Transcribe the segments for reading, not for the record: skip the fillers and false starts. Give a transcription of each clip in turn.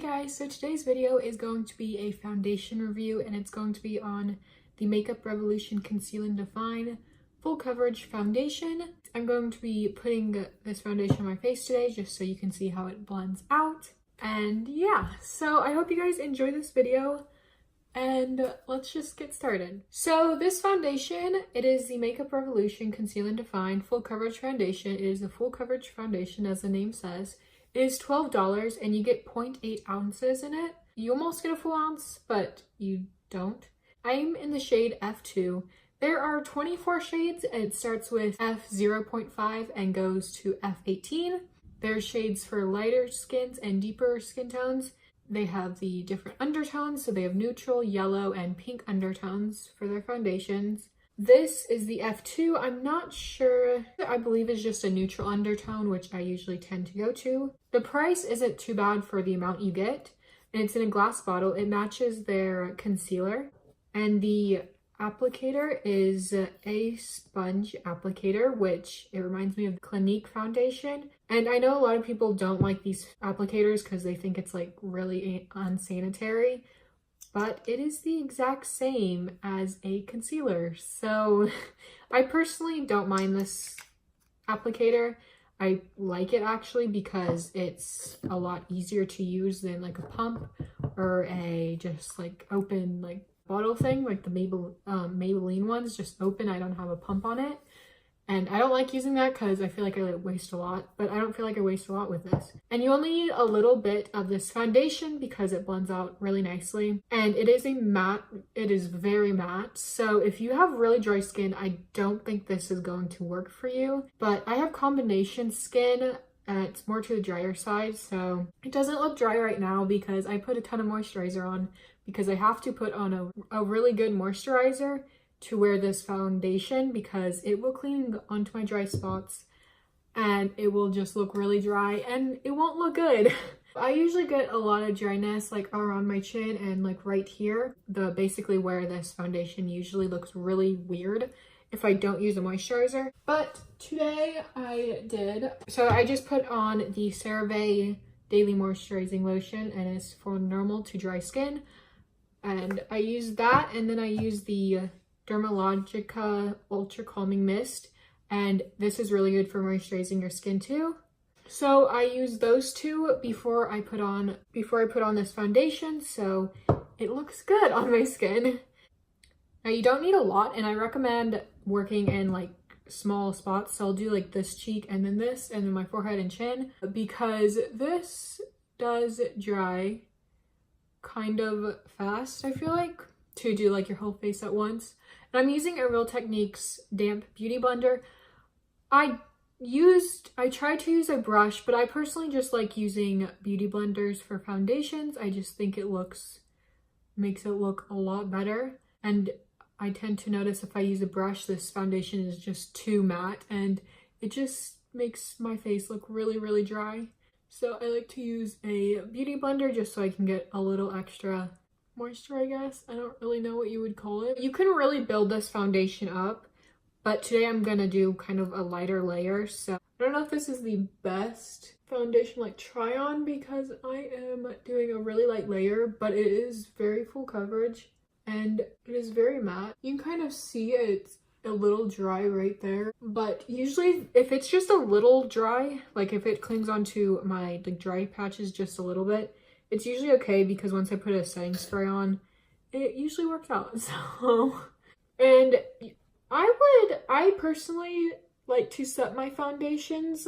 Guys, so today's video is going to be a foundation review and it's going to be on the Makeup Revolution Conceal and Define Full Coverage Foundation. I'm going to be putting this foundation on my face today just so you can see how it blends out. And yeah, so I hope you guys enjoy this video and let's just get started. So this foundation, it is the Makeup Revolution Conceal and Define Full Coverage Foundation. It is a full coverage foundation as the name says. It is $12 and you get 0.8 ounces in it. You almost get a full ounce, but you don't. I'm in the shade F2. There are 24 shades. It starts with F0.5 and goes to F18. There's shades for lighter skins and deeper skin tones. They have the different undertones, so they have neutral, yellow, and pink undertones for their foundations. This is the F2. I'm not sure. I believe it's just a neutral undertone, which I usually tend to go to. The price isn't too bad for the amount you get, and it's in a glass bottle. It matches their concealer, and the applicator is a sponge applicator, which it reminds me of the Clinique foundation. And I know a lot of people don't like these applicators because they think it's like really unsanitary. But it is the exact same as a concealer. So I personally don't mind this applicator. I like it actually because it's a lot easier to use than like a pump or a just like open like bottle thing, like the Maybelline ones, just open. I don't have a pump on it. And I don't like using that because I feel like I waste a lot, but I don't feel like I waste a lot with this. And you only need a little bit of this foundation because it blends out really nicely. And it is a matte, it is very matte. So if you have really dry skin, I don't think this is going to work for you. But I have combination skin and it's more to the drier side. So it doesn't look dry right now because I put a ton of moisturizer on because I have to put on a really good moisturizer to wear this foundation because it will cling onto my dry spots and it will just look really dry and it won't look good. I usually get a lot of dryness like around my chin and like right here. Basically where this foundation usually looks really weird if I don't use a moisturizer. But today I did. So I just put on the CeraVe Daily Moisturizing Lotion and it's for normal to dry skin. And I use that and then I use the Dermalogica Ultra Calming Mist, and this is really good for moisturizing your skin too. So I use those two before I put on this foundation, so it looks good on my skin. Now you don't need a lot, and I recommend working in like small spots. So I'll do like this cheek and then my forehead and chin because this does dry kind of fast, I feel like, to do like your whole face at once. And I'm using a Real Techniques damp beauty blender. I tried to use a brush, but I personally just like using beauty blenders for foundations. I just think it makes it look a lot better. And I tend to notice if I use a brush, this foundation is just too matte and it just makes my face look really, really dry. So I like to use a beauty blender just so I can get a little extra moisture, I guess. I don't really know what you would call it. You can really build this foundation up, but today I'm gonna do kind of a lighter layer. So I don't know if this is the best foundation like try on because I am doing a really light layer, but it is very full coverage and it is very matte. You can kind of see it's a little dry right there, but usually if it's just a little dry, like if it clings onto my like dry patches just a little bit, it's usually okay because once I put a setting spray on, it usually works out. So, and I personally like to set my foundations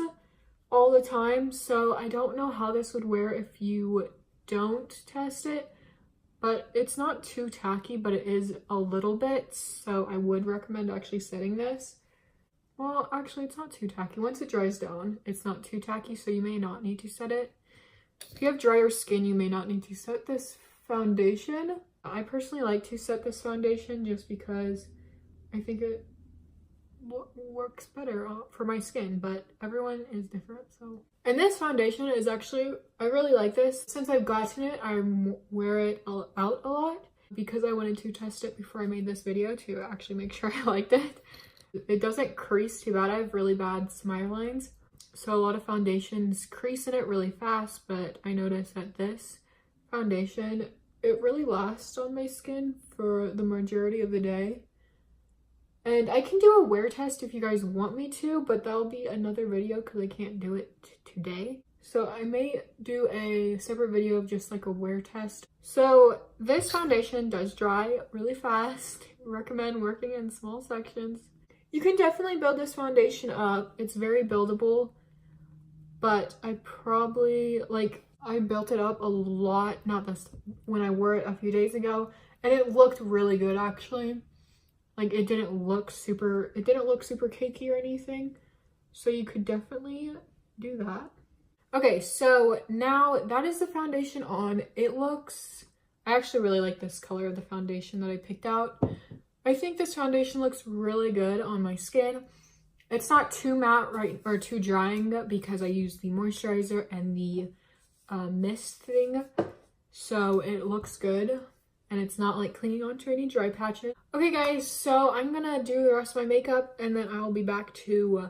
all the time. So I don't know how this would wear if you don't test it, but it's not too tacky, but it is a little bit. So I would recommend actually setting this. Well, actually it's not too tacky. Once it dries down, it's not too tacky. So you may not need to set it. If you have drier skin, you may not need to set this foundation. I personally like to set this foundation just because I think it works better for my skin, but everyone is different, so. And this foundation is actually, I really like this. Since I've gotten it, I wear it out a lot because I wanted to test it before I made this video to actually make sure I liked it. It doesn't crease too bad. I have really bad smile lines. So a lot of foundations crease in it really fast, but I noticed that this foundation. It really lasts on my skin for the majority of the day. And I can do a wear test if you guys want me to, but that'll be another video because I can't do it today. So I may do a separate video of just like a wear test. So this foundation does dry really fast. Recommend working in small sections. You can definitely build this foundation up. It's very buildable, but I built it up a lot, when I wore it a few days ago, and it looked really good actually. Like it didn't look super cakey or anything. So you could definitely do that. Okay, so now that is the foundation on. I actually really like this color of the foundation that I picked out. I think this foundation looks really good on my skin. It's not too matte or too drying because I use the moisturizer and the mist thing. So it looks good and it's not like clinging onto any dry patches. Okay guys, so I'm gonna do the rest of my makeup and then I'll be back to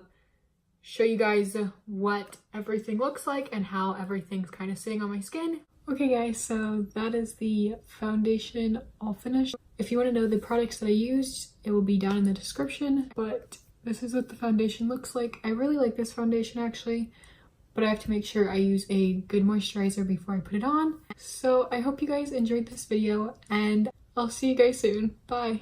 show you guys what everything looks like and how everything's kind of sitting on my skin. Okay guys, so that is the foundation all finished. If you want to know the products that I used, it will be down in the description, but this is what the foundation looks like. I really like this foundation actually, but I have to make sure I use a good moisturizer before I put it on. So I hope you guys enjoyed this video and I'll see you guys soon. Bye!